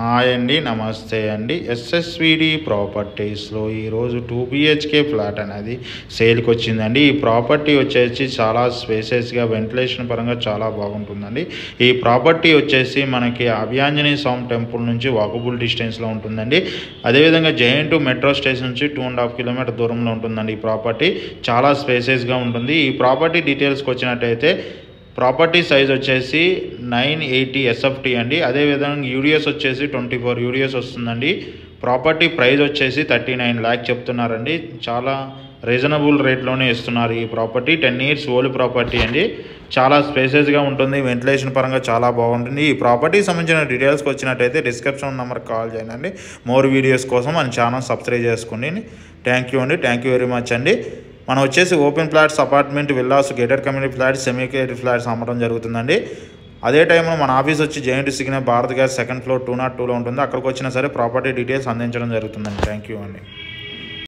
Hi అండి, నమస్తే అండి. ఎస్ఎస్విడి ప్రాపర్టీస్లో ఈరోజు 2 బిహెచ్కే ఫ్లాట్ అనేది సేల్కి వచ్చిందండి. ఈ ప్రాపర్టీ వచ్చేసి చాలా స్పేసెస్గా వెంటిలేషన్ పరంగా చాలా బాగుంటుందండి. ఈ ప్రాపర్టీ వచ్చేసి మనకి అభయాంజనేయ స్వామి టెంపుల్ నుంచి వాకబుల్ డిస్టెన్స్లో ఉంటుందండి. అదేవిధంగా జేఎన్ టూ మెట్రో స్టేషన్ నుంచి 2.5 కిలోమీటర్ దూరంలో ఉంటుందండి. ఈ ప్రాపర్టీ చాలా స్పేసెస్గా ఉంటుంది. ఈ ప్రాపర్టీ డీటెయిల్స్కి వచ్చినట్టయితే ప్రాపర్టీ సైజ్ వచ్చేసి 980 ఎస్ఎఫ్టీ అండి. అదేవిధంగా యూడిఎస్ వచ్చేసి 24 యూడిఎస్ వస్తుందండి. ప్రాపర్టీ ప్రైస్ వచ్చేసి 39 lakh చెప్తున్నారండి. చాలా రీజనబుల్ రేట్లోనే ఇస్తున్నారు ఈ ప్రాపర్టీ. 10 years ఓల్డ్ ప్రాపర్టీ అండి. చాలా స్పేసెస్గా ఉంటుంది, వెంటిలేషన్ పరంగా చాలా బాగుంటుంది. ఈ ప్రాపర్టీకి సంబంధించిన డీటెయిల్స్కి వచ్చినట్టయితే డిస్క్రిప్షన్ నెంబర్కి కాల్ చేయండి. మోర్ వీడియోస్ కోసం మన ఛానల్ సబ్స్క్రైబ్ చేసుకోండి. థ్యాంక్ యూ అండి. థ్యాంక్ యూ వెరీ మచ్ అండి. మనం వచ్చేసి open flats, apartment, villas, gated community flats, semi gated flats అమ్మడం జరుగుతుందండి. అదే టైంలో మన ఆఫీస్ వచ్చి JN signal Bharat Gas 2nd floor 202లో ఉంటుంది. అక్కడికి వచ్చినా సరే ప్రాపర్టీ డీటెయిల్స్ అందించడం జరుగుతుందండి. థ్యాంక్ యూ అండి.